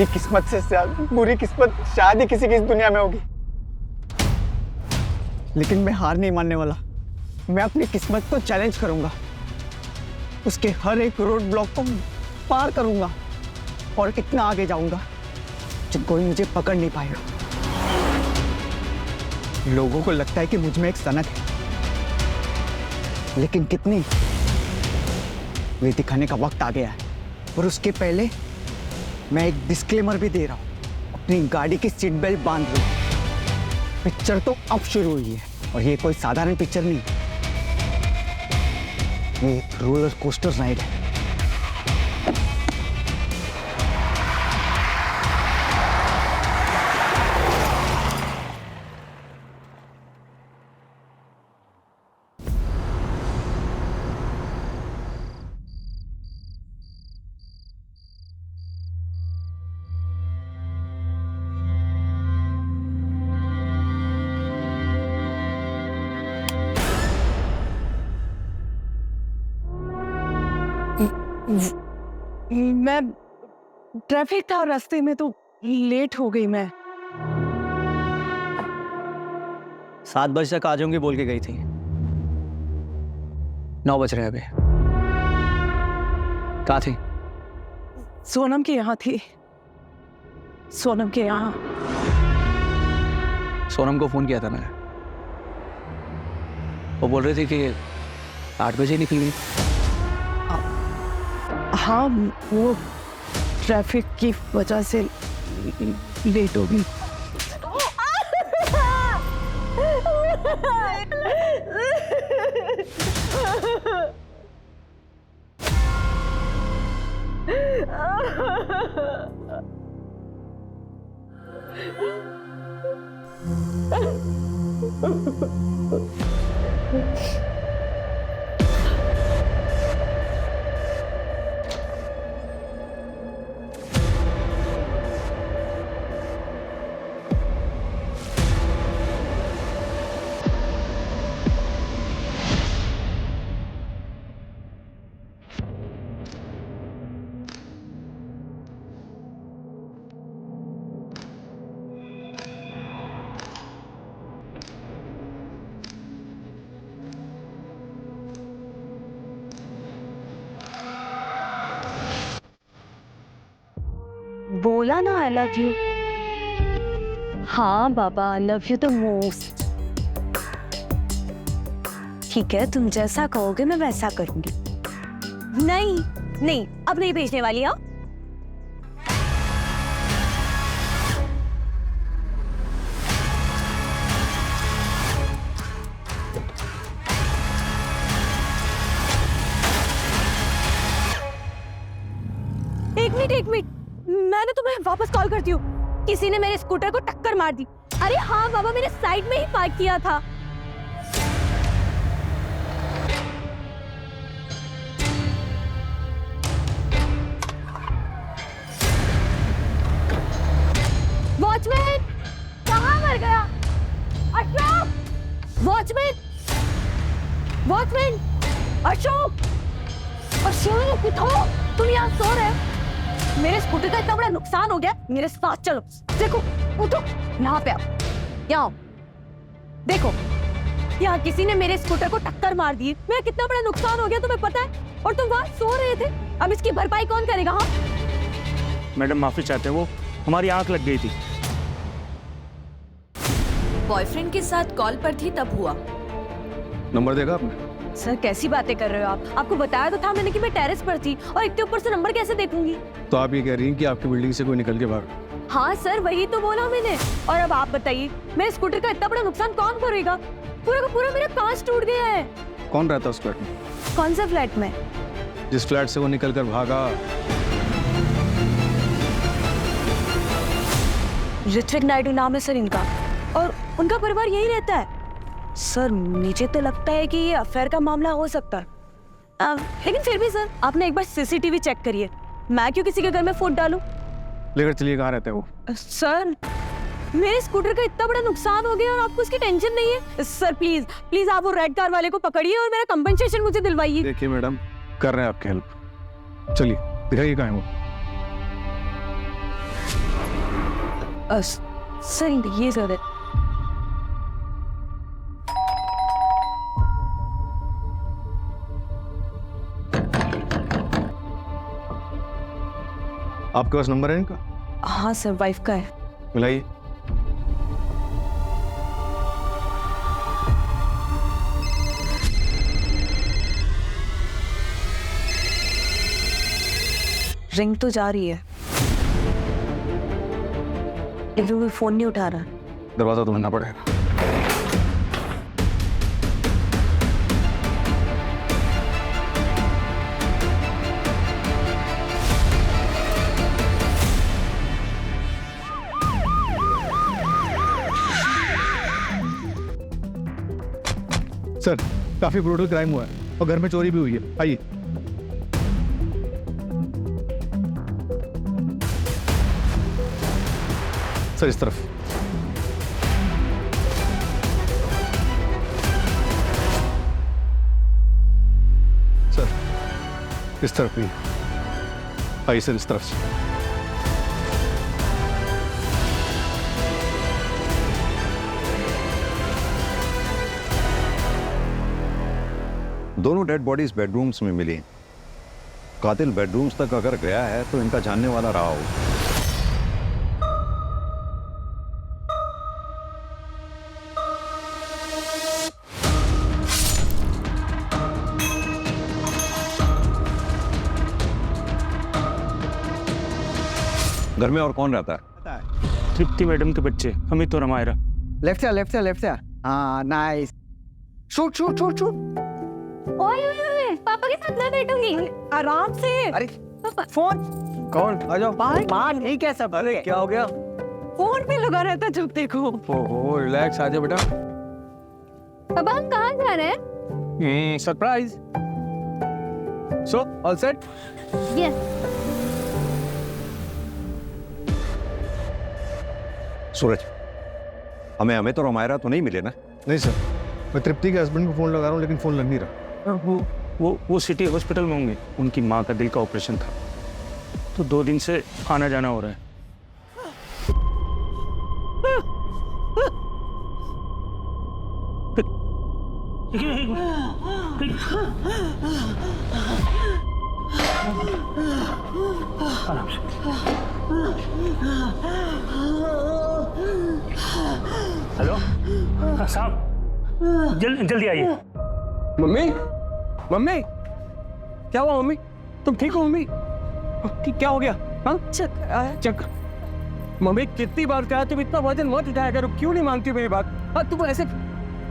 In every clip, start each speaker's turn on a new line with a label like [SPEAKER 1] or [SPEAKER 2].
[SPEAKER 1] मेरी किस्मत से ज्यादा बुरी किस्मत शायद ही किसी की इस दुनिया में होगी, लेकिन मैं हार नहीं मानने वाला। मैं अपनी किस्मत को चैलेंज करूंगा, उसके हर एक रोड ब्लॉक को पार करूंगा और इतना आगे जाऊंगा जब कोई मुझे पकड़ नहीं पाएगा। लोगों को लगता है कि मुझ में एक सनक है, लेकिन कितनी, वे दिखाने का वक्त आ गया है। और उसके पहले मैं एक डिस्क्लेमर भी दे रहा हूं, अपनी गाड़ी की सीट बेल्ट बांध लो। पिक्चर तो अब शुरू हुई है और ये कोई साधारण पिक्चर नहीं, ये एक रोलर कोस्टर राइड है।
[SPEAKER 2] मैं ट्रैफिक था रास्ते में तो लेट हो गई। मैं
[SPEAKER 1] 7 बजे तक आ जाऊंगी बोल के गई थी, 9 बज रहे हैं अभी। कहाँ थी?
[SPEAKER 2] सोनम के यहाँ थी, सोनम के यहाँ।
[SPEAKER 1] सोनम को फोन किया था मैंने, वो बोल रही थी कि 8 बजे निकल गई।
[SPEAKER 2] हाँ, वो ट्रैफिक की वजह से लेट हो गई।
[SPEAKER 3] बोला ना आई लव यू। हाँ बाबा, I love you the most. ठीक है, तुम जैसा कहोगे मैं वैसा करूंगी। नहीं नहीं, अब नहीं भेजने वाली। हाँ, एक मिनट, मैंने तुम्हें वापस कॉल करती हूँ। किसी ने मेरे स्कूटर को टक्कर मार दी। अरे हाँ बाबा, मैंने साइड में ही पार्क किया था। वॉचमैन, कहाँ मर गया? अशोक, वॉचमैन, वॉचमैन, अशोक, अशोक उठो, तुम यहाँ सो रहे हो? मेरे स्कूटर का इतना बड़ा नुकसान हो गया, मेरे साथ चलो। देखो, उठो, यहाँ पे आओ, यहाँ आओ। देखो, यहाँ किसी ने मेरे स्कूटर को टक्कर मार दी। मेरा कितना बड़ा नुकसान हो गया तुम्हें पता है? और तुम वहाँ सो रहे थे। अब इसकी भरपाई कौन करेगा? हाँ
[SPEAKER 4] मैडम माफी चाहते हैं, वो हमारी आंख लग गई थी।
[SPEAKER 5] बॉयफ्रेंड के साथ कॉल पर थी तब हुआ।
[SPEAKER 4] नंबर देखा आपने?
[SPEAKER 3] सर कैसी बातें कर रहे हो आप? आपको बताया तो था मैंने कि मैं टेरेस पर थी, और इतने ऊपर से नंबर कैसे देखूंगी?
[SPEAKER 4] तो आप ये कह रही हैं कि आपकी बिल्डिंग से कोई निकल के भाग?
[SPEAKER 3] हाँ सर, वही तो बोला मैंने। और अब आप बताइए, मेरे स्कूटर का इतना बड़ा नुकसान कौन करेगा? पूरा का पूरा मेरा कांच टूट गया है।
[SPEAKER 4] कौन रहता है उस फ्लैट में?
[SPEAKER 3] कौन सा फ्लैट में?
[SPEAKER 4] जिस फ्लैट से वो निकल कर भागा।
[SPEAKER 3] ऋत्विक नायडू नाम है सर इनका, और उनका परिवार यही रहता है। सर मुझे तो लगता है कि ये अफेयर का मामला हो सकता है। लेकिन फिर भी सर, आपने एक बार सीसीटीवी चेक करिए। मैं क्यों किसी के घर में फोन डालूं?
[SPEAKER 4] लेकर चलिए, कहाँ रहते हैं वो?
[SPEAKER 3] सर मेरे स्कूटर का इतना बड़ा नुकसान हो गया और आपको उसकी टेंशन नहीं है? सर प्लीज प्लीज आप वो रेड कार वाले को पकड़िए और मेरा कंपनसेशन मुझे दिलवाइए।
[SPEAKER 4] देखिए मैडम, कर रहे हैं आपकी हेल्प। चलिए दिखाइए कहाँ है वो।
[SPEAKER 2] सर ये सर
[SPEAKER 6] आपके पास नंबर है इनका?
[SPEAKER 2] हाँ सर, वाइफ का है।
[SPEAKER 6] मिलाइए।
[SPEAKER 2] रिंग तो जा रही है लेकिन वो फोन नहीं उठा रहा।
[SPEAKER 6] दरवाजा तो बनना पड़ेगा। सर, काफी ब्रूटल क्राइम हुआ है और घर में चोरी भी हुई है। आइए। सर इस तरफ। सर इस तरफ भी। आइए सर, इस तरफ से।
[SPEAKER 7] दोनों डेड बॉडीज बेडरूम्स में मिली। कातिल बेडरूम्स तक अगर गया है तो इनका जानने वाला रहा हो। घर में और कौन रहता है?
[SPEAKER 4] तृप्ति मैडम के बच्चे अमित और हमारा।
[SPEAKER 1] लेफ्ट से लेफ्ट से। हाँ nice. Shoot shoot shoot shoot.
[SPEAKER 3] ओए पापा के साथ मैं बैठूंगी।
[SPEAKER 2] आराम से।
[SPEAKER 1] अरे फोन कौन? आ जाओ।
[SPEAKER 2] बाहर
[SPEAKER 1] नहीं क्या सब? अरे क्या हो गया?
[SPEAKER 2] फोन पे लगा रहता है जब देखो।
[SPEAKER 6] ओहो, रिलैक्स, आ जाओ बेटा।
[SPEAKER 3] पापा हम कहाँ जा रहे हैं?
[SPEAKER 6] Surprise. So all set?
[SPEAKER 3] Yes.
[SPEAKER 7] Suraj, हमें अमित और हमारा तो नहीं मिले ना?
[SPEAKER 6] नहीं सर, मैं तृप्ति के हस्बैंड को फोन लगा रहा हूँ लेकिन फोन लग नहीं रहा।
[SPEAKER 4] वो सिटी हॉस्पिटल में होंगे। उनकी माँ का दिल का ऑपरेशन था तो 2 दिन से आना जाना हो रहा है। हेलो साहब, जल्दी आइए।
[SPEAKER 8] मम्मी, मम्मी, क्या हुआ मम्मी? तुम ठीक हो मम्मी? क्या हो गया? हाँ चक। मम्मी कितनी बार कहा तुम इतना वजन मत उठाया करो, क्यों नहीं मानती मेरी बात? हाँ तुम ऐसे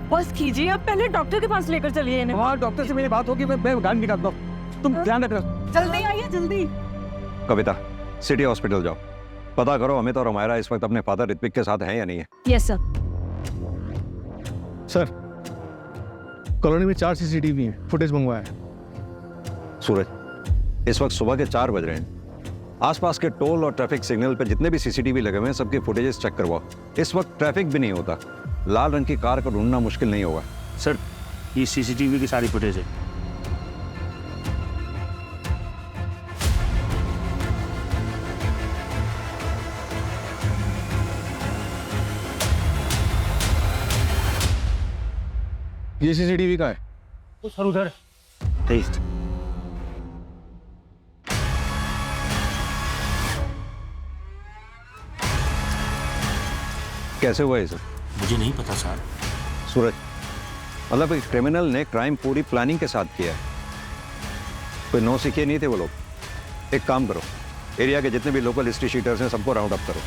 [SPEAKER 2] बस कीजिए, आप पहले डॉक्टर के पास लेकर चलिए इन्हें।
[SPEAKER 8] हाँ डॉक्टर से मेरी बात होगी, मैं गाड़ी निकालता हूँ, तुम ध्यान रखना।
[SPEAKER 2] जल्दी आइए जल्दी।
[SPEAKER 7] कविता, सिटी हॉस्पिटल जाओ, पता करो अमित और हमारा इस वक्त अपने फादर ऋत्विक के साथ हैं या नहीं है।
[SPEAKER 2] Yes sir.
[SPEAKER 6] सर, कॉलोनी में 4 CCTV हैं, फुटेज मंगवाया है।
[SPEAKER 7] सूरज, इस वक्त सुबह के 4 बज रहे हैं। आसपास के टोल और ट्रैफिक सिग्नल पे जितने भी CCTV लगे हुए हैं सबके फुटेजेस चेक करवाओ। इस वक्त ट्रैफिक भी नहीं होता, लाल रंग की कार को ढूंढना मुश्किल नहीं होगा।
[SPEAKER 4] सर, ये CCTV की सारी फुटेज है।
[SPEAKER 6] ये CCTV का है।
[SPEAKER 4] तो सर उधर टेस्ट।
[SPEAKER 7] कैसे हुआ ये सब?
[SPEAKER 4] मुझे नहीं पता सर।
[SPEAKER 7] सूरज, मतलब एक क्रिमिनल ने क्राइम पूरी प्लानिंग के साथ किया है। कोई नौसिखिए नहीं थे वो लोग। एक काम करो, एरिया के जितने भी लोकल हिस्ट्री शीटर्स हैं सबको राउंड अप करो।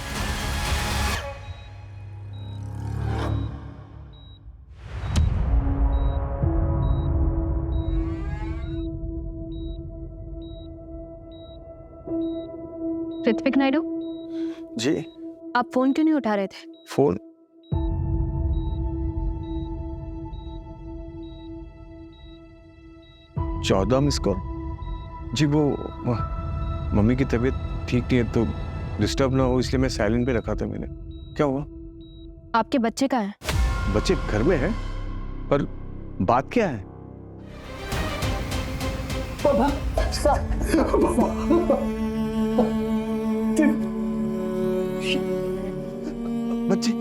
[SPEAKER 3] ऋत्विक नायडू,
[SPEAKER 6] जी।
[SPEAKER 3] आप फोन क्यों नहीं उठा रहे थे?
[SPEAKER 6] फोन? चौदह मिस कॉल। जी वो मम्मी की तबीयत ठीक नहीं है तो डिस्टर्ब ना हो इसलिए मैं साइलेंट पे रखा था मैंने। क्या हुआ?
[SPEAKER 3] आपके बच्चे का है?
[SPEAKER 6] बच्चे घर में हैं, पर बात क्या है?
[SPEAKER 8] बच्चे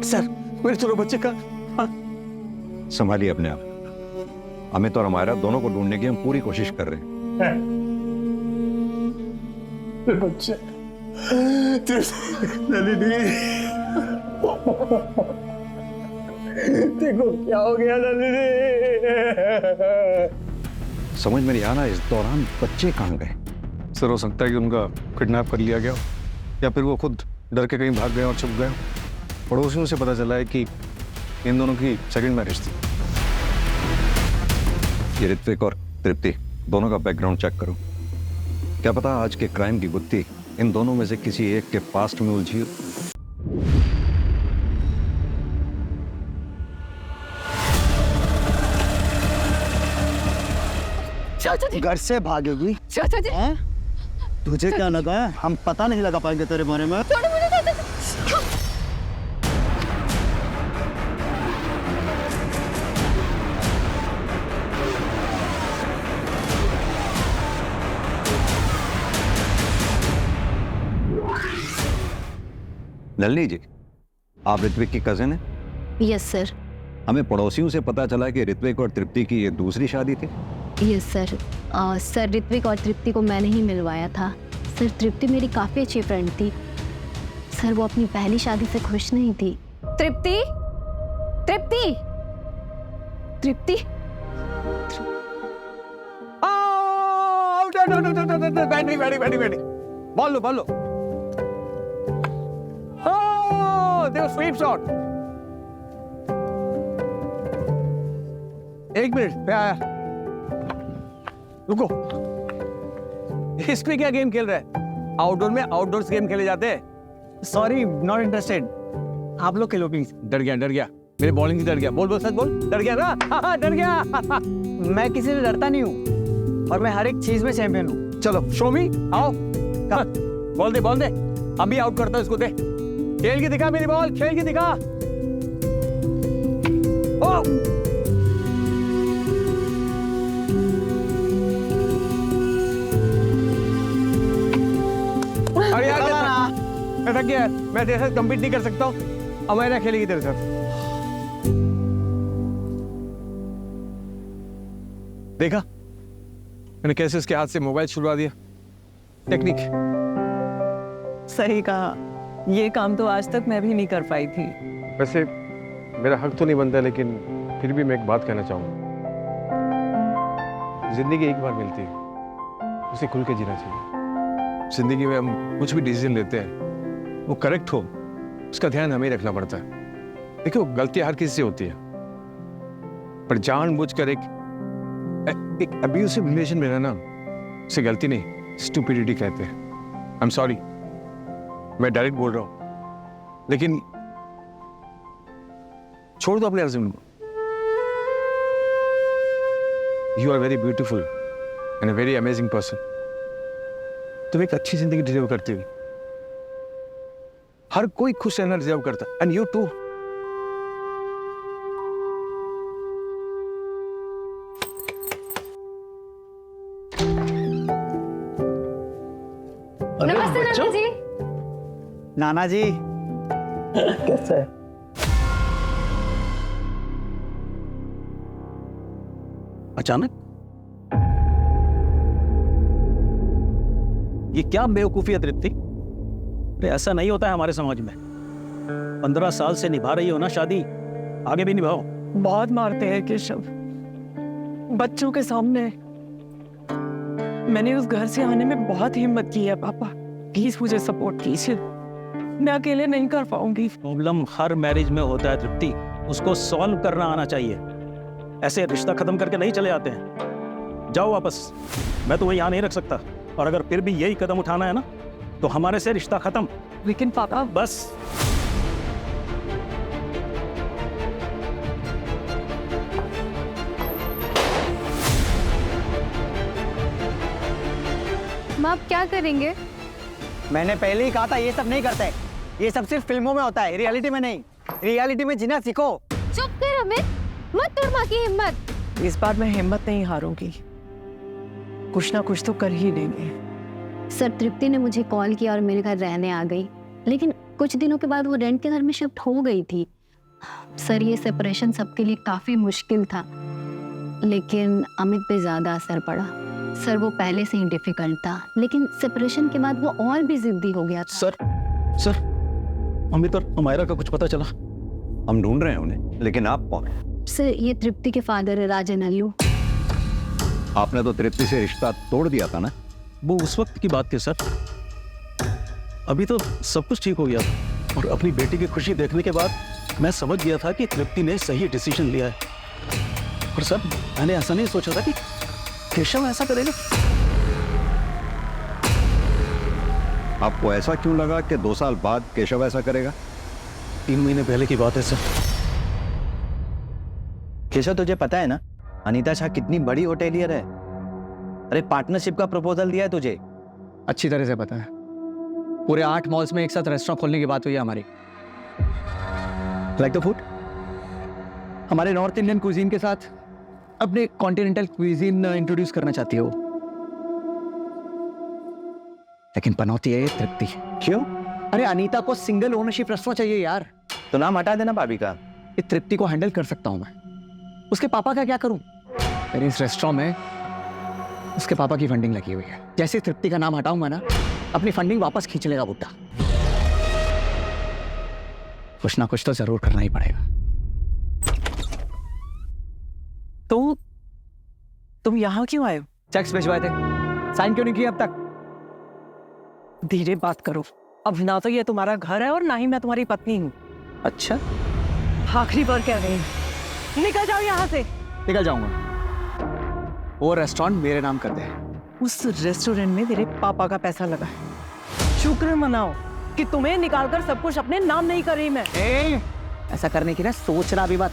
[SPEAKER 8] सर, मेरे दोनों बच्चे का
[SPEAKER 7] संभालिए अपने आप। अमित और हमारा दोनों को ढूंढने की हम पूरी कोशिश कर रहे हैं।
[SPEAKER 8] बच्चे नलिनी, देखो क्या हो गया नलिनी।
[SPEAKER 7] समझ में नहीं आ रहा इस दौरान बच्चे कहाँ गए।
[SPEAKER 6] सर हो सकता है कि उनका किडनैप कर लिया गया हो, या फिर वो खुद डर के कहीं भाग गए और छुप गए हो। पड़ोसियों से पता चला है कि इन दोनों की सेकंड मैरिज थी।
[SPEAKER 7] ये ऋत्विक और तृप्ति दोनों का बैकग्राउंड चेक करो। क्या पता आज के क्राइम की गुत्थी इन दोनों में से किसी एक के पास्ट में उलझी हो।
[SPEAKER 3] चाचा जी,
[SPEAKER 1] घर से भागेगी?
[SPEAKER 3] चाचा जी,
[SPEAKER 1] हैं? तुझे क्या लगा है हम पता नहीं लगा पाएंगे तेरे बारे में?
[SPEAKER 3] छोड़ो मुझे चाचा जी।
[SPEAKER 7] नलिनी जी, आप ऋत्विक की कजिन है?
[SPEAKER 9] Yes sir.
[SPEAKER 7] हमें पड़ोसियों से पता चला कि ऋत्विक और तृप्ति की ये दूसरी शादी थी।
[SPEAKER 9] Yes sir. सर ऋत्विक और तृप्ति को मैंने ही मिलवाया था। सर तृप्ति मेरी काफ़ी अच्छी फ्रेंड थी। सर वो अपनी पहली शादी से खुश नहीं थी।
[SPEAKER 3] तृप्ति, तृप्ति, तृप्ति,
[SPEAKER 8] बैठी बोल लो। देखो स्वीप शॉट। एक मिनट मैं आया, रुको। इसमें क्या गेम खेल रहा है? आउटडोर में आउटडोर्स गेम खेले जाते हैं।
[SPEAKER 1] Sorry, not interested. आप लोग खेलो प्लीज।
[SPEAKER 8] डर गया मेरे बॉलिंग से डर गया। बोल सच बोल, डर गया ना? हाँ, डर गया।
[SPEAKER 1] मैं किसी से डरता नहीं हूँ और मैं हर एक चीज में चैंपियन हूँ।
[SPEAKER 8] चलो शो मी, आओ। बॉल दे, अभी आउट करता हूँ इसको। दे, खेल के दिखा मेरी बॉल, खेल के दिखा। ओ अरे यार मैं थक गया, मैं तेरे साथ कम्पीट नहीं कर सकता हूँ। अमेरा खेलेगी तेरे साथ। देखा मैंने कैसे उसके हाथ से मोबाइल छुड़वा दिया। टेक्निक।
[SPEAKER 2] सही कहा, ये काम तो आज तक मैं भी नहीं कर पाई थी।
[SPEAKER 6] वैसे मेरा हक तो नहीं बनता, लेकिन फिर भी मैं एक बात कहना चाहूँगा। जिंदगी एक बार मिलती है, उसे खुल के जीना चाहिए। जिंदगी में हम कुछ भी डिसीजन लेते हैं, वो करेक्ट हो उसका ध्यान हमें रखना पड़ता है। देखो गलतियां हर किसी से होती है, पर जानबूझकर एक अब्यूसिव रिलेशन में रहना उसे गलती नहीं, स्टूपिडिटी कहते हैं। आई एम सॉरी, मैं डायरेक्ट बोल रहा हूं, लेकिन छोड़ दो अपने हस्बैंड को। You are very beautiful and a very amazing person. तुम एक अच्छी जिंदगी डिजर्व करती हो। हर कोई खुश रहना डिजर्व करता है, एंड यू टू।
[SPEAKER 3] नमस्ते नाना जी।
[SPEAKER 1] नाना जी
[SPEAKER 2] कैसा है?
[SPEAKER 10] अचानक ये क्या बेवकूफी है तृप्ति? अरे ऐसा नहीं होता है हमारे समाज में। 15 साल से निभा रही हो ना शादी, आगे भी निभाओ।
[SPEAKER 2] बहुत मारते हैं केशव, बच्चों के सामने। मैंने उस घर से आने में बहुत हिम्मत की है पापा, प्लीज मुझे सपोर्ट कीजिए, मैं अकेले नहीं कर पाऊंगी।
[SPEAKER 10] प्रॉब्लम हर मैरिज में होता है तृप्ति, उसको सॉल्व करना आना चाहिए। ऐसे रिश्ता खत्म करके नहीं चले आते हैं। जाओ वापस, मैं तुम्हें यहाँ नहीं रख सकता, और अगर फिर भी यही कदम उठाना है ना तो हमारे से रिश्ता खत्म।
[SPEAKER 2] लेकिन पापा
[SPEAKER 10] बस।
[SPEAKER 3] हम आप क्या करेंगे?
[SPEAKER 1] मैंने पहले ही कहा था ये सब नहीं करते। ये सब सिर्फ फिल्मों में होता है, रियलिटी में नहीं। रियलिटी में जीना सीखो।
[SPEAKER 3] चुप कर अमित, मत तोड़ माँ की हिम्मत।
[SPEAKER 2] इस बार मैं हिम्मत नहीं हारूंगी, कुछ ना कुछ तो कर ही लेंगे।
[SPEAKER 9] सर तृप्ति ने मुझे कॉल किया और मेरे घर रहने आ गई, लेकिन कुछ दिनों के बाद वो रेंट के घर में शिफ्ट हो गई थी। सर ये सेपरेशन सबके लिए काफ़ी मुश्किल था, लेकिन अमित पे ज़्यादा असर पड़ा। सर वो पहले से ही डिफिकल्ट था, लेकिन सेपरेशन के बाद वो और भी जिद्दी हो गया था।
[SPEAKER 10] सर अमित और अमायरा का कुछ पता चला?
[SPEAKER 7] हम ढूंढ रहे हैं उन्हें, लेकिन आप कौन?
[SPEAKER 9] सर ये तृप्ति के फादर है, राजन अल्लू।
[SPEAKER 7] आपने तो तृप्ति से रिश्ता तोड़ दिया था ना?
[SPEAKER 10] वो उस वक्त की बात थी सर, अभी तो सब कुछ ठीक हो गया था। और अपनी बेटी की खुशी देखने के बाद मैं समझ गया था कि तृप्ति ने सही डिसीजन लिया है। और सर मैंने ऐसा नहीं सोचा था कि केशव ऐसा करेगा।
[SPEAKER 7] आपको ऐसा क्यों लगा कि 2 साल बाद केशव ऐसा करेगा?
[SPEAKER 10] 3 महीने पहले की बात है सर।
[SPEAKER 1] केशव तुझे पता है ना अनीता शाह कितनी बड़ी होटेलियर है? अरे पार्टनरशिप का प्रपोजल दिया है तुझे।
[SPEAKER 8] अच्छी तरह से पता है। पूरे 8 मॉल्स में एक साथ रेस्टोरेंट खोलने की बात हुई है हमारी। लाइक द फूड, हमारे नॉर्थ इंडियन क्विजीन के साथ अपने कॉन्टिनेंटल क्विजीन इंट्रोड्यूस करना चाहती है वो। लेकिन पनौती है ये तृप्ति।
[SPEAKER 1] क्यों?
[SPEAKER 8] अरे अनीता को सिंगल ओनरशिप रेस्टोरेंट चाहिए यार।
[SPEAKER 1] तो नाम हटा देना भाभी का।
[SPEAKER 8] ये तृप्ति को हैंडल कर सकता हूं मैं, उसके पापा का क्या करूं? मेरे इस रेस्टोरेंट में उसके पापा की फंडिंग लगी हुई है। जैसे तृप्ति का नाम हटाऊंगा ना, अपनी फंडिंग वापस खींच लेगा बुड्ढा। कुछ ना कुछ तो जरूर करना ही पड़ेगा।
[SPEAKER 2] तो तुम यहाँ क्यों आए हो?
[SPEAKER 8] चेक्स भिजवाए थे, साइन क्यों नहीं किया अब तक?
[SPEAKER 2] धीरे बात करो। अब ना तो ये तुम्हारा घर है और ना ही मैं तुम्हारी पत्नी हूँ।
[SPEAKER 8] अच्छा,
[SPEAKER 2] आखिरी बार कह रहे हैं, निकल जाओ यहाँ से।
[SPEAKER 8] निकल जाऊंगा। वो रेस्टोरेंट मेरे नाम कर दे।
[SPEAKER 2] उस रेस्टोरेंट में मेरे पापा का पैसा लगा है। शुक्र मनाओ कि तुम्हें निकालकर सब कुछ अपने नाम नहीं कर रही मैं।
[SPEAKER 8] ऐसा करने की ना सोचना भी मत,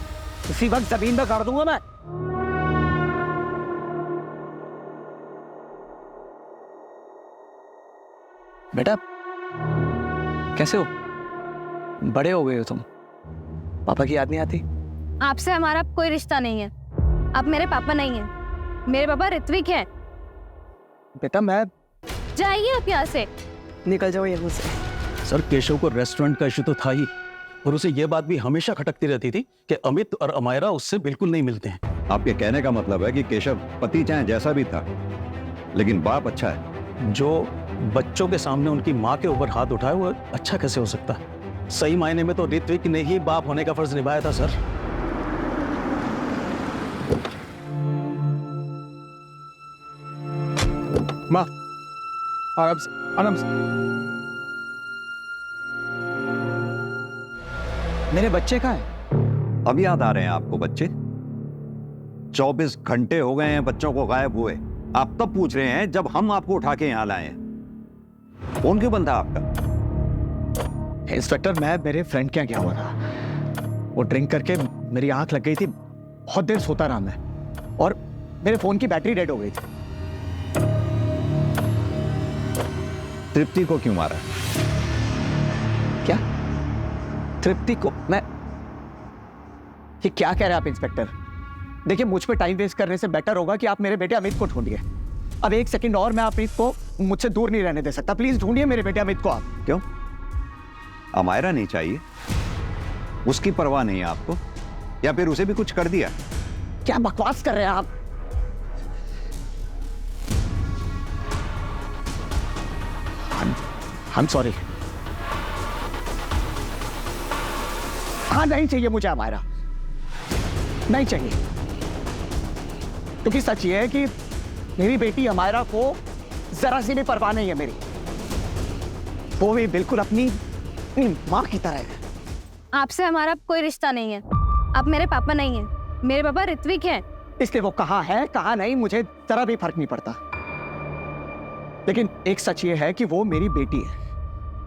[SPEAKER 8] उसी वक्त जमीन में गाड़ दूंगा मैं। बेटा कैसे हो? बड़े हो गए हो तुम, पापा की याद नहीं आती?
[SPEAKER 3] आपसे हमारा कोई रिश्ता नहीं है। आप मेरे पापा नहीं हैं, मेरे पापा ऋत्विक हैं।
[SPEAKER 8] बेटा मैं
[SPEAKER 3] जाइए आप यहाँ से।
[SPEAKER 2] निकल जाओ यहाँ से।
[SPEAKER 10] सर केशव को रेस्टोरेंट का इशू तो था ही, और उसे यह बात भी हमेशा खटकती रहती थी कि अमित और अमायरा उससे बिल्कुल नहीं मिलते हैं।
[SPEAKER 7] आपके कहने का मतलब है कि केशव पति चाहे जैसा भी था, लेकिन बाप अच्छा है।
[SPEAKER 10] जो बच्चों के सामने उनकी माँ के ऊपर हाथ उठाए वो अच्छा कैसे हो सकता है? सही मायने में तो ऋत्विक ने ही बाप होने का फर्ज निभाया था सर।
[SPEAKER 8] माँ आराम से। मेरे बच्चे कहाँ हैं?
[SPEAKER 7] अब याद आ रहे हैं आपको बच्चे? 24 घंटे हो गए हैं बच्चों को गायब हुए। आप तब पूछ रहे हैं जब हम आपको उठा के यहाँ लाए हैं। फोन क्यों बंद था आपका?
[SPEAKER 8] इंस्पेक्टर मैं मेरे फ्रेंड के यहाँ गया हुआ था। वो ड्रिंक करके मेरी आंख लग गई थी, बहुत देर सोता रहा मैं, और मेरे फोन की बैटरी डेड हो गई थी।
[SPEAKER 7] तृप्ति को क्यों मारा?
[SPEAKER 8] क्या तृप्ति को? मैं ये क्या कह रहे हैं आप इंस्पेक्टर? देखिए मुझ पे टाइम वेस्ट करने से बेटर होगा कि आप मेरे बेटे अमित को ढूंढिए। अब 1 सेकंड और मैं अमित को मुझसे दूर नहीं रहने दे सकता। प्लीज ढूंढिए मेरे बेटे अमित को आप।
[SPEAKER 7] क्यों? अमायरा नहीं चाहिए? उसकी परवाह नहीं है आपको? या फिर उसे भी कुछ कर दिया?
[SPEAKER 8] क्या बकवास कर रहे हैं आप? I'm sorry। हाँ नहीं चाहिए मुझे अमायरा, नहीं चाहिए, क्योंकि सच ये है कि मेरी बेटी अमायरा को जरा सी भी परवाह नहीं है मेरी। वो भी बिल्कुल अपनी माँ की तरह है।
[SPEAKER 3] आपसे हमारा कोई रिश्ता नहीं है। आप मेरे पापा नहीं हैं, मेरे पापा ऋत्विक हैं।
[SPEAKER 8] इसलिए वो कहाँ है कहाँ नहीं मुझे जरा भी फर्क नहीं पड़ता, लेकिन एक सच ये है कि वो मेरी बेटी है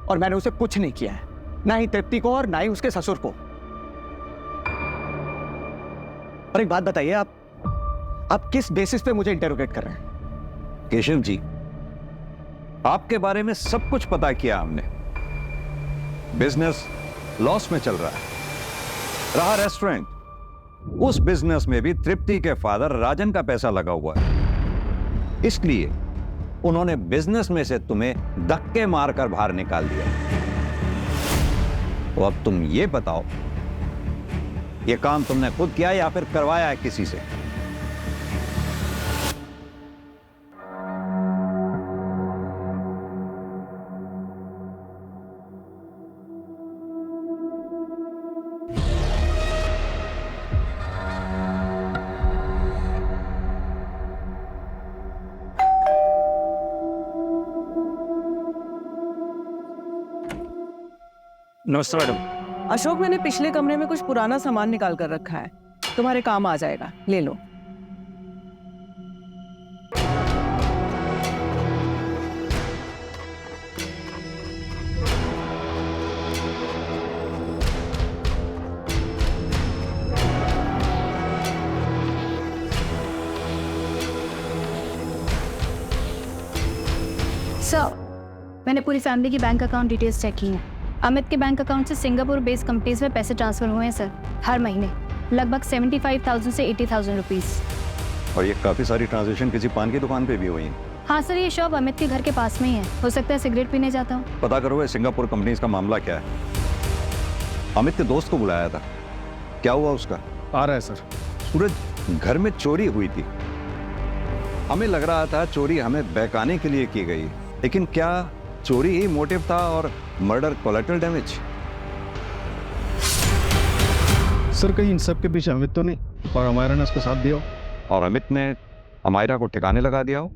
[SPEAKER 8] और मैंने उसे कुछ नहीं किया है, ना ही तृप्ति को और ना ही उसके ससुर को। और एक बात बताइए, आप किस बेसिस पे मुझे इंटेरोगेट कर रहे हैं?
[SPEAKER 7] केशव जी, आपके बारे में सब कुछ पता किया हमने। बिजनेस लॉस में चल रहा है। रहा रेस्टोरेंट, उस बिजनेस में भी तृप्ति के फादर राजन का पैसा लगा हुआ है, इसलिए उन्होंने बिजनेस में से तुम्हें धक्के मारकर बाहर निकाल दिया। तो अब तुम ये बताओ, ये काम तुमने खुद किया या फिर करवाया है किसी से?
[SPEAKER 4] नमस्ते मैडम।
[SPEAKER 2] अशोक, मैंने पिछले कमरे में कुछ पुराना सामान निकाल कर रखा है, तुम्हारे काम आ जाएगा, ले लो।
[SPEAKER 9] सर, मैंने पूरी फैमिली की बैंक अकाउंट डिटेल्स चेक की हैं। अमित के बैंक अकाउंट से सिंगापुर बेस्ड कंपनीज में पैसे ट्रांसफर हुए हैं सर, हर महीने लगभग 75,000 से 80,000 रुपीस।
[SPEAKER 7] और ये काफी सारी ट्रांजेक्शन किसी पान की दुकान पे भी हुई हैं।
[SPEAKER 9] हाँ सर, ये शॉप अमित के घर के पास में ही है, हो सकता है सिगरेट पीने जाता हूँ।
[SPEAKER 7] पता करो ये सिंगापुर कंपनीज का मामला क्या है। अमित के दोस्त को बुलाया था, क्या हुआ उसका?
[SPEAKER 6] आ रहा है सर।
[SPEAKER 7] सूरज, घर में चोरी हुई थी, हमें लग रहा था चोरी हमें बहकाने के लिए की गई, लेकिन क्या चोरी ही मोटिव था और मर्डर कोलैटरल डैमेज?
[SPEAKER 6] सर कहीं इन सब के पीछे अमित तो नहीं और अमायरा ने उसका साथ दिया हो?
[SPEAKER 7] और अमित ने अमायरा को ठिकाने लगा दिया हो?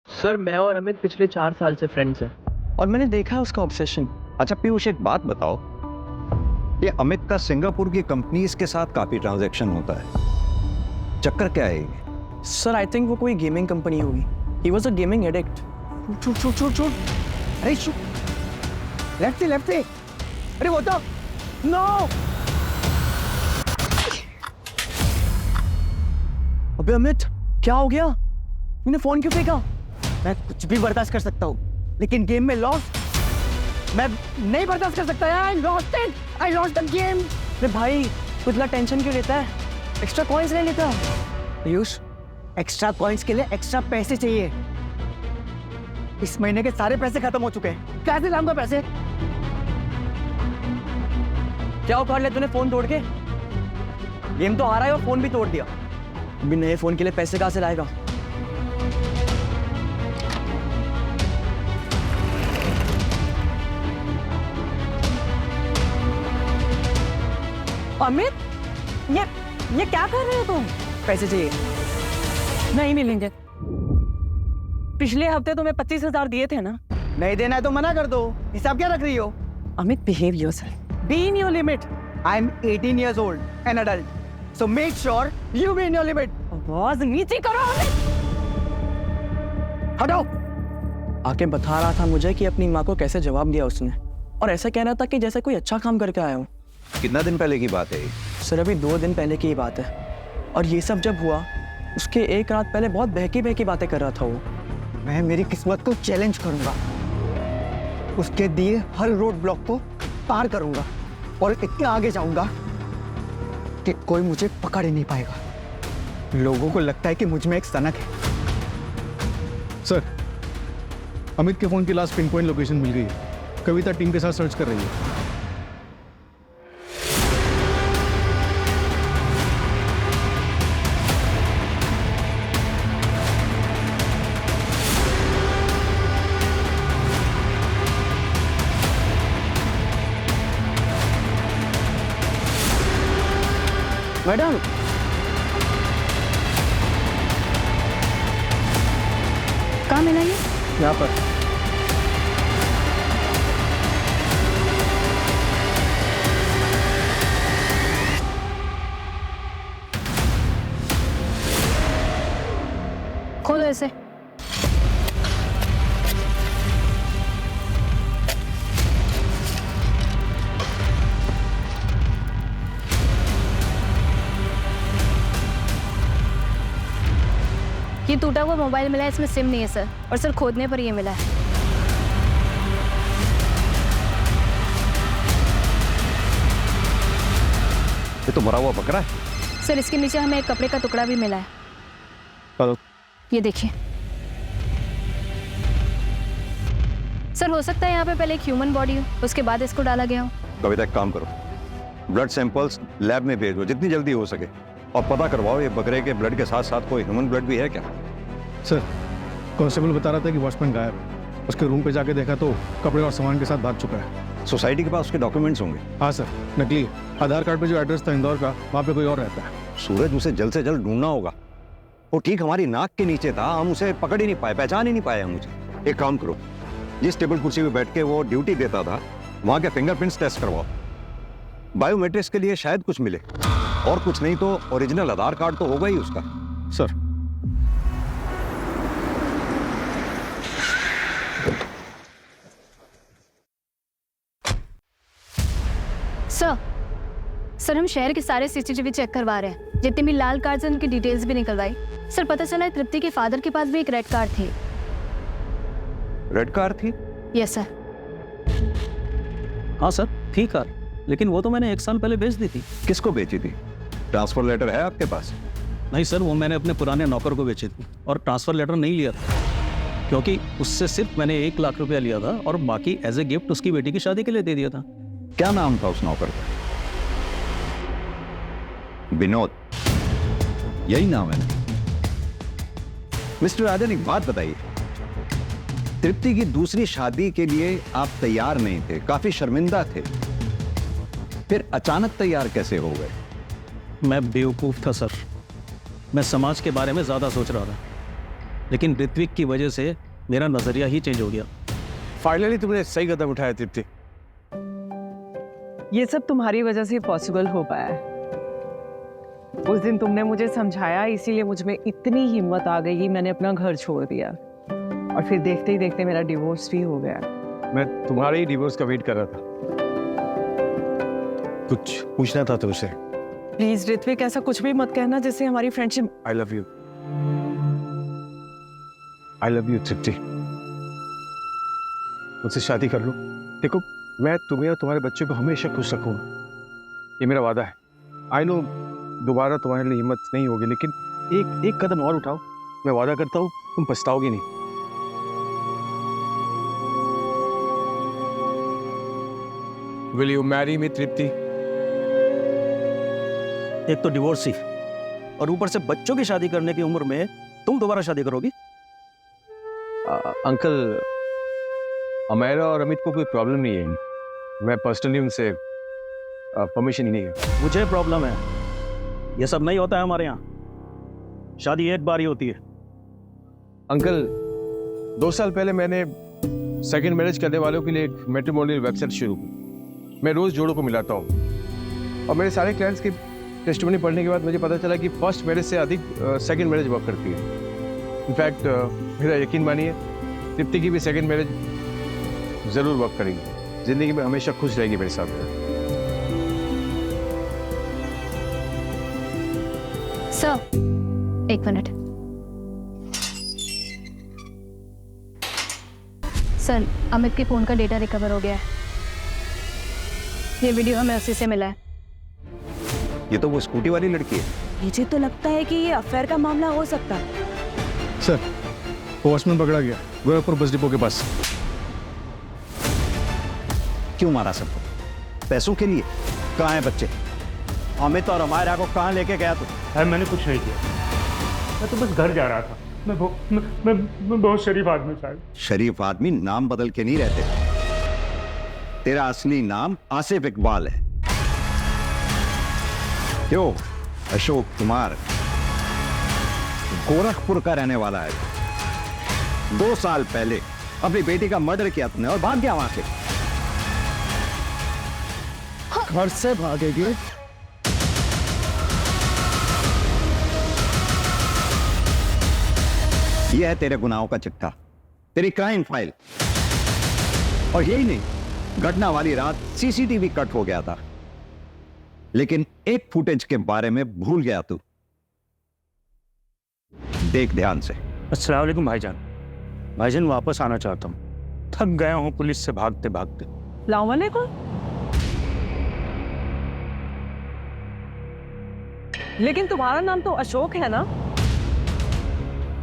[SPEAKER 8] सर मैं और अमित पिछले 4 साल से फ्रेंड्स हैं और मैंने देखा है उसका ऑब्सेशन।
[SPEAKER 7] अच्छा पीयूष, एक बात बताओ, ये अमित का सिंगापुर की कंपनीज के साथ काफी ट्रांजैक्शन होता है, चक्कर क्या है ये?
[SPEAKER 8] सर आई थिंक वो कोई गेमिंग कंपनी होगी। He was a gaming addict.
[SPEAKER 1] छूट। अरे शू, लेफ्ट से। अरे वो तो नो।
[SPEAKER 8] अबे अमित, क्या हो गया? तूने फोन क्यों फेंका?
[SPEAKER 1] मैं कुछ भी बर्दाश्त कर सकता हूँ, लेकिन गेम में लॉस मैं नहीं बर्दाश्त कर सकता यार। I lost the game.
[SPEAKER 8] अरे भाई, तू इतना टेंशन क्यों लेता है? एक्स्ट्रा कॉइंस ले लेता।
[SPEAKER 1] पीयूष, एक्स्ट्रा कॉइंस के लिए एक्स्ट्रा पैसे चाहिए। इस महीने के सारे पैसे खत्म हो चुके हैं, कैसे लाऊंगा पैसे?
[SPEAKER 8] क्या उखाड़ लिया तूने फोन तोड़ के? गेम तो आ रहा है और फोन भी तोड़ दिया। अभी नए फोन के लिए पैसे कहाँ से लाएगा?
[SPEAKER 2] अमित, ये क्या कर रहे हो तुम?
[SPEAKER 8] पैसे चाहिए।
[SPEAKER 2] नहीं मिलेंगे। पिछले हफ्ते तुम्हें 25,000 दिए थे ना?
[SPEAKER 1] नहीं देना है तो मना कर दो। हिसाब क्या रख रही हो?
[SPEAKER 2] Amit, behave yourself. Be in your limit.
[SPEAKER 1] I am 18 years old, an adult. So make sure you be in your limit.
[SPEAKER 2] आवाज नीचे करो अमित।
[SPEAKER 1] हटाओ।
[SPEAKER 8] आके बता रहा था मुझे कि अपनी माँ को कैसे जवाब दिया उसने, और ऐसा कह रहा था कि जैसे कोई अच्छा काम करके आया हूँ।
[SPEAKER 7] कितना दिन पहले की बात है ये?
[SPEAKER 8] सर अभी 2 दिन पहले की ही बात है, और ये सब जब हुआ उसके एक रात पहले बहुत बहकी बातें कर रहा था वो।
[SPEAKER 1] मैं मेरी किस्मत को चैलेंज करूंगा, उसके दिए हर रोड ब्लॉक को पार करूंगा और इतना आगे जाऊंगा कि कोई मुझे पकड़ ही नहीं पाएगा। लोगों को लगता है कि मुझ में एक सनक है।
[SPEAKER 6] सर, अमित के फोन की लास्ट पिन पॉइंट लोकेशन मिल गई है। कविता टीम के साथ सर्च कर रही है।
[SPEAKER 2] मैडम,
[SPEAKER 9] कहाँ मिला ये?
[SPEAKER 8] यहाँ पर।
[SPEAKER 9] खोलो ऐसे। ये टूटा हुआ मोबाइल मिला है, इसमें सिम नहीं है सर, और सर खोदने पर ये मिला है।
[SPEAKER 7] ये तो मरा हुआ बकरा है।
[SPEAKER 9] सर इसके नीचे हमें एक कपड़े का टुकड़ा भी मिला है।
[SPEAKER 6] हेलो।
[SPEAKER 9] ये देखिए सर, हो सकता है यहाँ पे पहले एक ह्यूमन बॉडी हो, उसके बाद इसको डाला गया हो।
[SPEAKER 7] कविता एक काम करो, ब्लड सैंपल्स लैब में भेज दो जितनी जल्दी हो सके, और पता करवाओ ये बकरे के ब्लड के साथ साथ कोई ह्यूमन ब्लड भी है क्या।
[SPEAKER 11] सर कांस्टेबल बता रहा था कि वॉचमैन गायब है। उसके रूम पे जाके देखा तो कपड़े और सामान के साथ भाग चुका है।
[SPEAKER 7] सोसाइटी के पास उसके डॉक्यूमेंट्स होंगे।
[SPEAKER 11] हाँ सर, नकली। आधार कार्ड पे जो एड्रेस था इंदौर का, वहाँ पे कोई और रहता है।
[SPEAKER 7] सूरज, उसे जल्द से जल्द ढूंढना होगा। वो ठीक हमारी नाक के नीचे था, हम उसे पकड़ ही नहीं पाए, पहचान ही नहीं पाए हम उसे। एक काम करो, जिस टेबल कुर्सी पे बैठ के वो ड्यूटी देता था वहाँ के फिंगरप्रिंट्स टेस्ट करवाओ। बायोमेट्रिक्स के लिए शायद कुछ मिले, और कुछ नहीं तो ओरिजिनल आधार कार्ड तो होगा ही उसका।
[SPEAKER 11] सर
[SPEAKER 9] सर हम शहर के सारे सीसीटीवी चेक करवा रहे हैं, जितने भी लाल कार्ड हैं उनकी डिटेल्स भी निकलवाई। सर पता चला है तृप्ति के फादर के पास भी एक रेड कार थी।
[SPEAKER 7] रेड कार थी?
[SPEAKER 9] Yes sir.
[SPEAKER 10] हाँ सर, थी कार, लेकिन वो तो मैंने 1 साल पहले बेच दी थी।
[SPEAKER 7] किसको बेची थी? ट्रांसफर लेटर है आपके पास?
[SPEAKER 10] नहीं सर, वो मैंने अपने पुराने नौकर को बेची थी, और ट्रांसफर लेटर नहीं लिया था, क्योंकि उससे सिर्फ मैंने 1 लाख रुपया लिया था, और बाकी एज ए गिफ्ट उसकी बेटी की शादी के लिए दे दिया था।
[SPEAKER 7] क्या नाम था उस नौकर का? विनोद, यही नाम है ना? मिस्टर राजन, एक बात बताइए, तृप्ति की दूसरी शादी के लिए आप तैयार नहीं थे, काफी शर्मिंदा थे, फिर अचानक तैयार कैसे हो गए?
[SPEAKER 10] मैं बेवकूफ था सर, मैं समाज के बारे में ज्यादा सोच रहा था, लेकिन ऋत्विक की वजह से मेरा नजरिया ही चेंज हो गया।
[SPEAKER 6] फाइनली तुमने सही कदम उठाया तृप्ति।
[SPEAKER 2] ये सब तुम्हारी वजह से पॉसिबल हो पाया है। उस दिन तुमने मुझे समझाया, इसीलिए मुझ में इतनी हिम्मत आ गई कि मैंने अपना घर छोड़ दिया, और फिर देखते ही देखते मेरा डिवोर्स भी हो गया।
[SPEAKER 6] मैं तुम्हारे ही डिवोर्स का वेट कर रहा था। कुछ पूछना था तुमसे।
[SPEAKER 2] प्लीज ऋत्विक, ऐसा कुछ भी मत कहना जिससे हमारी friendship.
[SPEAKER 6] I love you. I love you Tripti. मुझसे शादी कर लो। देखो, मैं तुम्हें और तुम्हारे बच्चों को हमेशा खुश रखूंगा, ये मेरा वादा है। आई नो दोबारा तुम्हारे लिए हिम्मत नहीं होगी, लेकिन एक कदम और उठाओ, मैं वादा करता हूँ तुम पछताओगे नहीं। Will you marry me, तृप्ति?
[SPEAKER 10] एक तो डिवोर्स ही, और ऊपर से बच्चों की शादी करने की उम्र में तुम दोबारा शादी करोगी?
[SPEAKER 6] अंकल, अमेरा और अमित को कोई प्रॉब्लम नहीं है, मैं पर्सनली उनसे परमिशन ही नहीं है।
[SPEAKER 10] मुझे प्रॉब्लम है, ये सब नहीं होता है हमारे यहाँ, शादी एक बार ही होती है।
[SPEAKER 6] अंकल, 2 साल पहले मैंने सेकंड मैरिज करने वालों के लिए एक मैट्रिमोनियल वेबसाइट शुरू की। मैं रोज जोड़ों को मिलाता हूँ, और मेरे सारे क्लाइंट्स की टेस्टिमनी पढ़ने के बाद मुझे पता चला कि फर्स्ट मैरिज से अधिक सेकंड मैरिज वर्क करती है। इनफैक्ट मेरा यकीन मानिए, तृप्ति की भी सेकंड मैरिज जरूर वर्क करेगी, जिंदगी में हमेशा खुश रहेगी मेरे साथ।
[SPEAKER 9] Sir 1 minute. सर अमित के फोन का डेटा रिकवर हो गया है, ये वीडियो हमें उसी से मिला है।
[SPEAKER 7] ये तो वो स्कूटी वाली लड़की है।
[SPEAKER 2] मुझे तो लगता है कि ये अफेयर का मामला हो सकता है।
[SPEAKER 11] सर वॉचमैन पकड़ा गया गोरखपुर बस डिपो के पास।
[SPEAKER 7] क्यों मारा सबको? पैसों के लिए? कहाँ हैं बच्चे? अमित और अमायरा को कहाँ लेके गया तू?
[SPEAKER 4] मैंने कुछ नहीं किया, मैं तो बस घर जा रहा था। मैं बहुत शरीफ आदमी शायद।
[SPEAKER 7] शरीफ आदमी नाम बदल के नहीं रहते। तेरा असली नाम आसिफ इकबाल है। क्यों? अशोक कुमार गोरखपुर का रहने वाला है। 2 साल पहले अपनी बेटी का मर्डर किया तुमने और भाग गया वहां से।
[SPEAKER 11] घर से भागेगी?
[SPEAKER 7] यह है तेरे गुनाहों का चिट्ठा, तेरी क्राइम फाइल। और यही नहीं, घटना वाली रात सीसीटीवी कट हो गया था, लेकिन एक फुटेज के बारे में भूल गया तू। देख ध्यान से।
[SPEAKER 4] अस्सलाम वालेकुम भाईजान। भाईजान वापस आना चाहता हूँ, थक गया हूँ पुलिस से भागते भागते।
[SPEAKER 2] अस्सलाम वालेकुम। लेकिन तुम्हारा नाम तो अशोक है ना,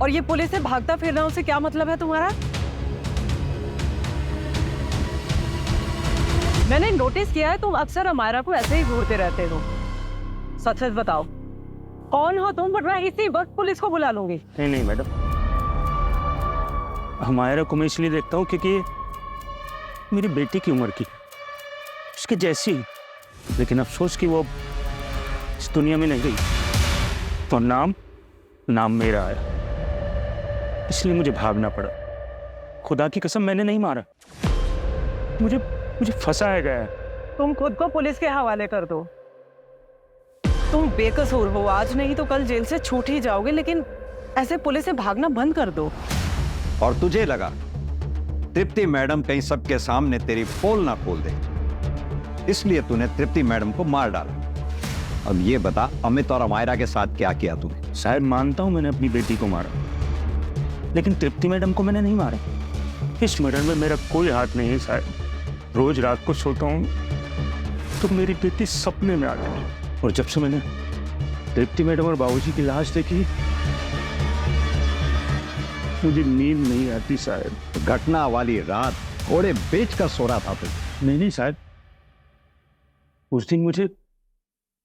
[SPEAKER 2] और ये पुलिस से भागता फिरना, उससे क्या मतलब है तुम्हारा? मैंने नोटिस किया है तुम अक्सर अमायरा को ऐसे ही घूरते रहते हो। सच सच बताओ, कौन हो तुम, वरना इसी वक्त पुलिस को बुला लूंगी।
[SPEAKER 4] नहीं नहीं मैडम, अमायरा को मैं इसलिए देखता हूँ क्योंकि मेरी बेटी की उम्र की, उसके जैसी। लेकिन अफसोस कि वो इस दुनिया में नहीं गई, तो नाम मेरा आया, इसलिए मुझे भागना पड़ा। खुदा की कसम मैंने नहीं मारा, मुझे फंसाया गया है।
[SPEAKER 2] तुम खुद को पुलिस के हवाले कर दो। तुम बेकसूर हो, आज नहीं तो कल जेल से छूट ही जाओगे, लेकिन ऐसे पुलिस से भागना बंद कर दो।
[SPEAKER 7] और तुझे लगा तृप्ति मैडम कहीं सबके सामने तेरी पोल ना खोल दे, इसलिए तूने तृप्ति मैडम को मार डाला। अब ये बता, अमित और अमायरा के साथ क्या किया तूने?
[SPEAKER 4] शायद मानता हूं मैंने अपनी बेटी को मारा, लेकिन तृप्ति मैडम को मैंने नहीं मारा। इस मर्डर में मेरा कोई हाथ नहीं है साहब। रोज रात को सोता हूं तो मेरी बेटी सपने में आती है, और जब से मैंने तृप्ति मैडम और बाबूजी की लाश देखी, मुझे नींद नहीं आती साहब।
[SPEAKER 7] घटना वाली रात घोड़े बेच कर सो रहा था तू?
[SPEAKER 4] नहीं साहब, उस दिन मुझे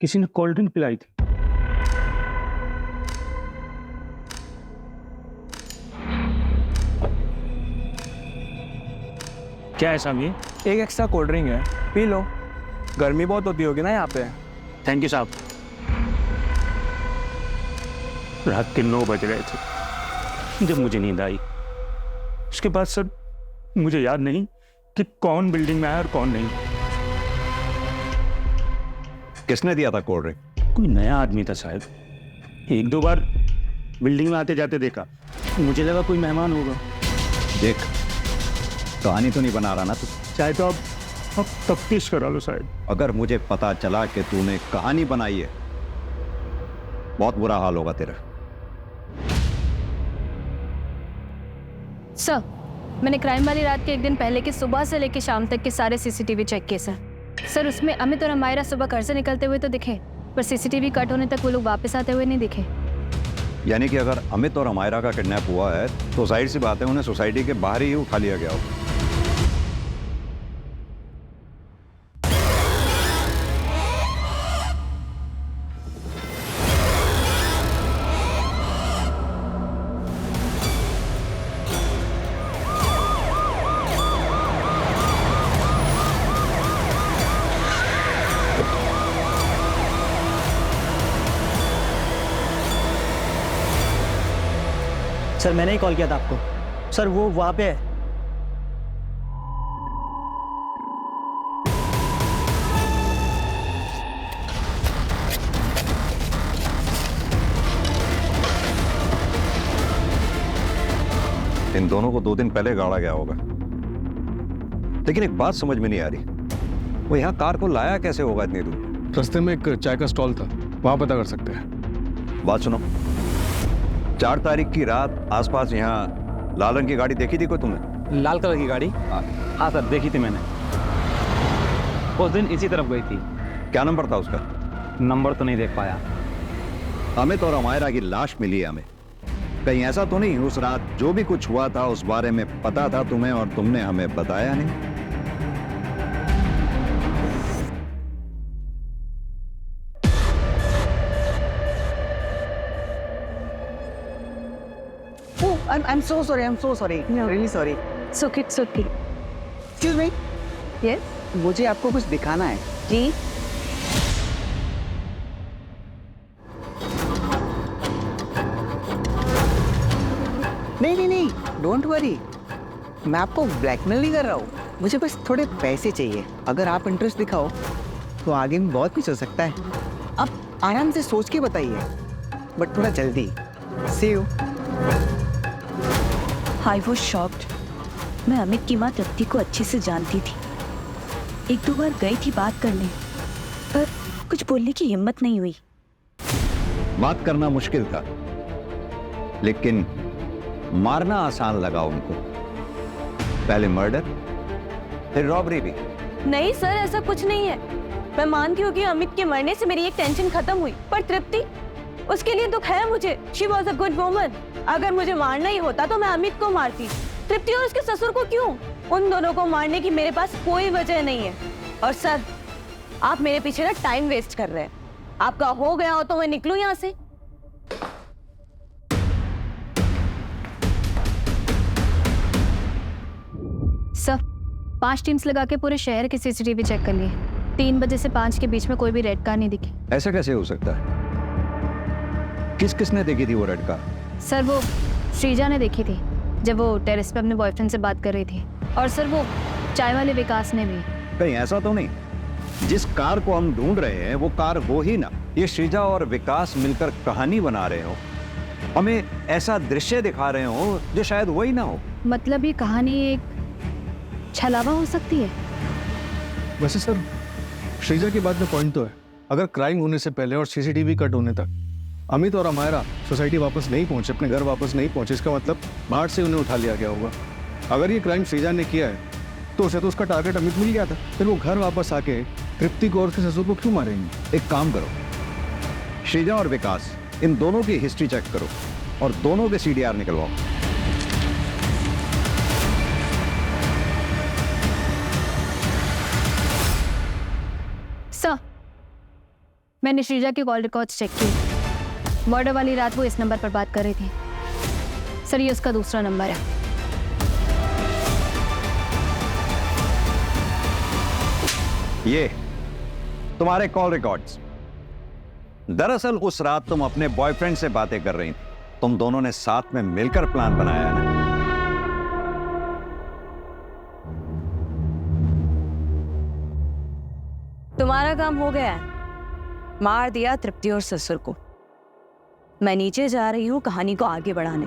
[SPEAKER 4] किसी ने कोल्ड ड्रिंक पिलाई थी। क्या है साहब ये?
[SPEAKER 8] एक एक्स्ट्रा कोल्ड ड्रिंक है, पी लो। गर्मी बहुत होती होगी ना यहाँ पे।
[SPEAKER 4] थैंक यू साहब। रात के 9 बज रहे थे जब मुझे नींद आई। उसके बाद सर मुझे याद नहीं कि कौन बिल्डिंग में आया और कौन नहीं।
[SPEAKER 7] किसने दिया था कोल्ड ड्रिंक?
[SPEAKER 4] कोई नया आदमी था साहब, 1-2 बार बिल्डिंग में आते जाते देखा, मुझे लगा कोई मेहमान होगा।
[SPEAKER 7] देख, कहानी तो नहीं बना रहा ना तू?
[SPEAKER 4] चाहे तो अब तफ्तीश करा लो साहब।
[SPEAKER 7] अगर मुझे पता चला कि तूने कहानी बनाई है, बहुत बुरा हाल होगा तेरा।
[SPEAKER 3] सर, मैंने क्राइम वाली रात के एक दिन पहले के सुबह से लेकर शाम तक के सारे सीसीटीवी चेक किए सर। उसमें अमित और अमायरा सुबह घर से निकलते हुए तो दिखे, पर सीसीटीवी कट होने तक वो लोग वापस आते हुए नहीं दिखे।
[SPEAKER 7] यानी कि अगर अमित और अमायरा का किडनैप हुआ है तो जाहिर सी बात है उन्हें सोसाइटी के बाहर ही उठा लिया गया होगा।
[SPEAKER 1] सर मैंने ही कॉल किया था आपको। सर वो वहां पे है।
[SPEAKER 7] इन दोनों को 2 दिन पहले गाड़ा गया होगा, लेकिन एक बात समझ में नहीं आ रही, वो यहाँ कार को लाया कैसे होगा इतनी दूर?
[SPEAKER 11] रास्ते में एक चाय का स्टॉल था, वहां पता कर सकते हैं।
[SPEAKER 7] बात सुनो, 4 तारीख की रात आसपास यहाँ लाल रंग की गाड़ी देखी थी कोई तुमने?
[SPEAKER 8] लाल कलर की गाड़ी? हाँ सर, देखी थी मैंने। उस दिन इसी तरफ गई थी।
[SPEAKER 7] क्या नंबर था उसका?
[SPEAKER 8] नंबर तो नहीं देख पाया।
[SPEAKER 7] अमित और अमायरा की लाश मिली है हमें। कहीं ऐसा तो नहीं उस रात जो भी कुछ हुआ था उस बारे में पता था तुम्हें और तुमने हमें बताया नहीं?
[SPEAKER 2] I'm so sorry. I'm so sorry. I'm really sorry.
[SPEAKER 3] It's okay, it's okay.
[SPEAKER 1] Excuse me.
[SPEAKER 3] Yes?
[SPEAKER 1] मुझे आपको कुछ दिखाना है।
[SPEAKER 3] जी?
[SPEAKER 1] नहीं, डोंट वरी, मैं आपको ब्लैकमेल नहीं कर रहा हूँ, मुझे बस थोड़े पैसे चाहिए। अगर आप इंटरेस्ट दिखाओ तो आगे में बहुत कुछ हो सकता है। आप आराम से सोच के बताइए, बट थोड़ा जल्दी। See you.
[SPEAKER 5] I was shocked. मैं अमित की माँ तृप्ति को अच्छे से जानती थी। 1-2 बार गई थी बात करने, पर कुछ बोलने की हिम्मत नहीं हुई।
[SPEAKER 7] बात करना मुश्किल था, लेकिन मारना आसान लगा उनको। पहले मर्डर, फिर रॉबरी भी।
[SPEAKER 5] नहीं सर, ऐसा कुछ नहीं है। मैं मानती हूँ कि अमित के मरने से मेरी एक टेंशन खत्म हुई, पर तृप्ति, उसके लिए दुख है मुझे। She was a good woman. अगर मुझे मारना ही होता तो मैं अमित को मारती। तृप्ति और उसके ससुर को क्यों? उन दोनों को मारने की मेरे पास कोई वजह नहीं है। और सर, आप मेरे पीछे ना टाइम वेस्ट कर रहे हैं। आपका हो गया हो तो मैं निकलूं यहाँ से।
[SPEAKER 9] सर, 5 टीम्स लगा के पूरे शहर के सीसीटीवी चेक कर लिए। 3 बजे से 5 के बीच में कोई भी रेड कार नहीं दिखी।
[SPEAKER 7] ऐसा कैसे हो सकता है? किसने देखी थी वो रेड कार?
[SPEAKER 9] सर, वो श्रीजा ने देखी थी जब वो टेरेस पे अपने बॉयफ्रेंड से बात कर रही थी। और सर, वो चाय वाले विकास ने भी।
[SPEAKER 7] कहीं ऐसा तो नहीं जिस कार को हम ढूंढ रहे हैं वो कार वो ही ना, ये श्रीजा और विकास मिलकर कहानी बना रहे हो, हमें ऐसा दृश्य दिखा रहे हो जो शायद वही ना हो?
[SPEAKER 9] मतलब ये कहानी एक छलावा हो सकती है।
[SPEAKER 11] वैसे सर, श्रीजा की बात में पॉइंट तो है। अगर क्राइम होने से पहले और सीसीटीवी कट होने तक अमित और अमायरा सोसाइटी वापस नहीं पहुंचे, अपने घर वापस नहीं पहुंचे, इसका मतलब बाहर से उन्हें उठा लिया गया होगा। अगर ये क्राइम श्रीजा ने किया है तो उसे तो उसका टारगेट अमित मिल गया था। फिर वो घर वापस आके तृप्ति को और उसके ससुर को क्यों मारेंगे?
[SPEAKER 7] एक काम करो, श्रीजा और विकास, इन दोनों की हिस्ट्री चेक करो और दोनों के सीडीआर निकलवाओ।
[SPEAKER 9] सर, मैंने श्रीजा के कॉल रिकॉर्ड्स चेक किए। मर्डर वाली रात वो इस नंबर पर बात कर रही थी। सर, ये उसका दूसरा नंबर है।
[SPEAKER 7] ये तुम्हारे कॉल रिकॉर्ड्स। दरअसल उस रात तुम अपने बॉयफ्रेंड से बातें कर रही थी। तुम दोनों ने साथ में मिलकर प्लान बनाया है ना?
[SPEAKER 5] तुम्हारा काम हो गया है। मार दिया तृप्ति और ससुर को। मैं नीचे जा रही हूँ कहानी को आगे बढ़ाने।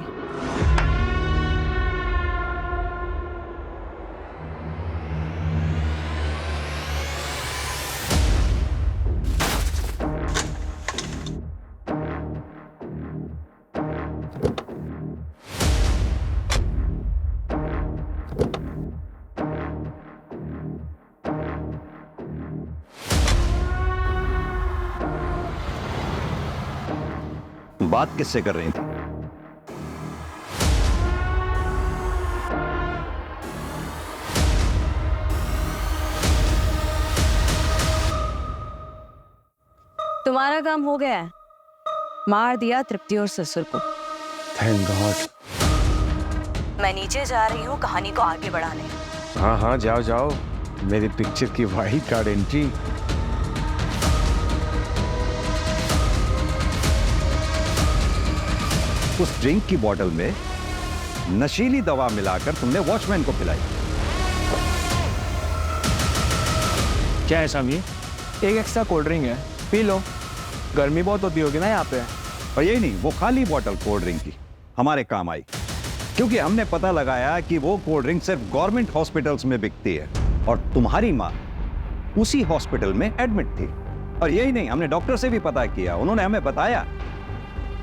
[SPEAKER 7] बात किससे कर रही थी?
[SPEAKER 5] तुम्हारा काम हो गया है। मार दिया तृप्ति और ससुर को।
[SPEAKER 6] Thank God.
[SPEAKER 5] मैं नीचे जा रही हूँ कहानी को आगे बढ़ाने।
[SPEAKER 6] हाँ हाँ, जाओ जाओ। मेरी पिक्चर की वाइट कार्ड एंट्री।
[SPEAKER 7] उस ड्रिंक की बोतल में नशीली दवा मिलाकर तुमने वॉचमैन को पिलाई।
[SPEAKER 8] क्या है सामी? एक एक्स्ट्रा कोल्ड ड्रिंक है, पी लो। गर्मी बहुत होती होगी ना यहाँ पे।
[SPEAKER 7] और यही नहीं, वो खाली बोतल कोल्ड ड्रिंक की हमारे काम आई, क्योंकि हमने पता लगाया कि वो कोल्ड ड्रिंक सिर्फ गवर्नमेंट हॉस्पिटल्स में बिकती है और तुम्हारी माँ उसी हॉस्पिटल में एडमिट थी। और यही नहीं, हमने डॉक्टर से भी पता किया। उन्होंने हमें बताया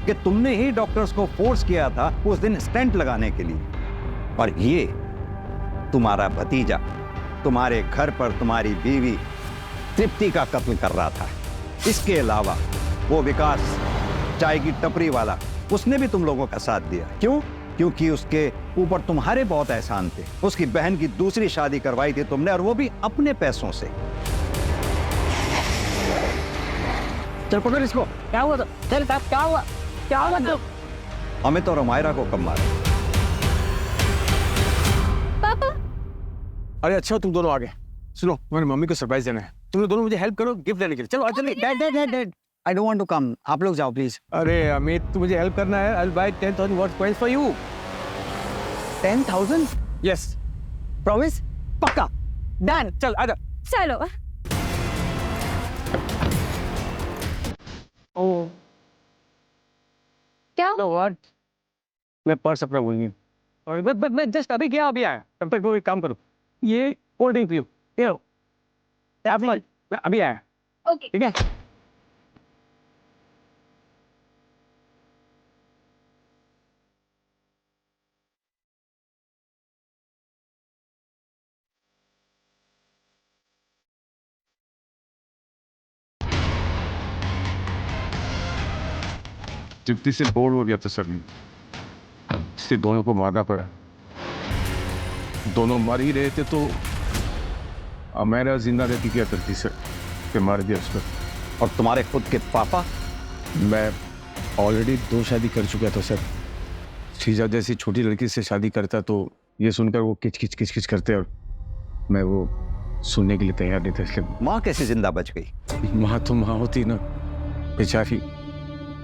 [SPEAKER 7] कि तुमने ही डॉक्टर्स को फोर्स किया था उस दिन स्टेंट लगाने के लिए। और ये तुम्हारा भतीजा तुम्हारे घर पर तुम्हारी बीवी तृप्ति का कत्ल कर रहा था। इसके अलावा वो विकास, चाय की टपरी वाला, उसने भी तुम लोगों का साथ दिया। क्यों? क्योंकि उसके ऊपर तुम्हारे बहुत एहसान थे। उसकी बहन की दूसरी शादी करवाई थी तुमने, और वो भी अपने पैसों से।
[SPEAKER 8] चल पकड़ इसको। क्या हुआ? चल साहब, क्या हुआ? क्या हुआ? तो
[SPEAKER 7] अमित और अमायरा को कब मारा?
[SPEAKER 9] पापा,
[SPEAKER 6] अरे अच्छा तुम दोनों आ गए। सुनो, मेरी मम्मी को सरप्राइज देना है। तुम दोनों मुझे हेल्प करो गिफ्ट लेने के लिए। चलो आज जल्दी।
[SPEAKER 1] Dad, I don't want to come. आप लोग जाओ प्लीज।
[SPEAKER 6] अरे अमित, तू मुझे हेल्प करना है। I will buy 10,000 watch coins for you.
[SPEAKER 1] 10,000?
[SPEAKER 6] Yes,
[SPEAKER 1] promise? पक्का? डन।
[SPEAKER 6] चल आजा।
[SPEAKER 5] चलो।
[SPEAKER 8] ओह,
[SPEAKER 9] क्या?
[SPEAKER 8] Know what? मैं पर्स अपना भूल गई। और मैं जस्ट अभी गया, अभी आया। तब तक वो एक काम करो, ये कोल्ड ड्रिंक पियो। ये लो, मैं अभी आया।
[SPEAKER 9] ओके।
[SPEAKER 8] ठीक है?
[SPEAKER 6] तृप्ति से बोर हो गया था सर, इससे दोनों को मारना पड़ा। दोनों मर ही रहे थे तो अमेरा जिंदा रहती क्या करती सर, कि मार दिया उसको।
[SPEAKER 7] और तुम्हारे खुद के पापा?
[SPEAKER 6] मैं ऑलरेडी 2 शादी कर चुका था सर। श्रीजा जैसी छोटी लड़की से शादी करता तो ये सुनकर वो किच किच करते और मैं वो सुनने के लिए तैयार नहीं था, इसलिए।
[SPEAKER 7] माँ कैसे जिंदा बच गई?
[SPEAKER 6] माँ तो माँ होती ना, बेचारी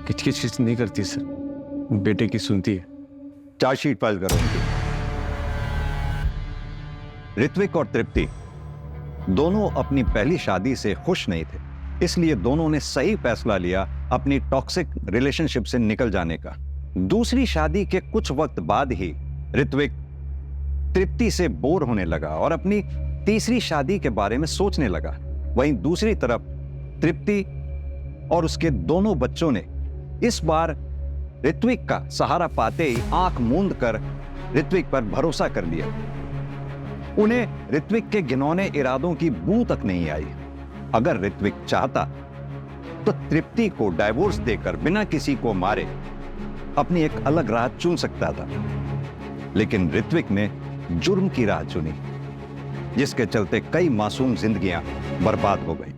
[SPEAKER 6] किच किच नहीं करती सर, बेटे की सुनती है।
[SPEAKER 7] चार्जशीट फाइल करो उनकी। ऋत्विक और तृप्ति दोनों अपनी पहली शादी से खुश नहीं थे, इसलिए दोनों ने सही फैसला लिया अपनी टॉक्सिक रिलेशनशिप से निकल जाने का। दूसरी शादी के कुछ वक्त बाद ही ऋत्विक तृप्ति से बोर होने लगा और अपनी तीसरी शादी के बारे में सोचने लगा। वहीं दूसरी तरफ तृप्ति और उसके दोनों बच्चों ने इस बार ऋत्विक का सहारा पाते ही आंख मूंद कर ऋत्विक पर भरोसा कर लिया। उन्हें ऋत्विक के घिनौने इरादों की बू तक नहीं आई। अगर ऋत्विक चाहता तो तृप्ति को डाइवोर्स देकर बिना किसी को मारे अपनी एक अलग राह चुन सकता था, लेकिन ऋत्विक ने जुर्म की राह चुनी, जिसके चलते कई मासूम जिंदगियां बर्बाद हो गई।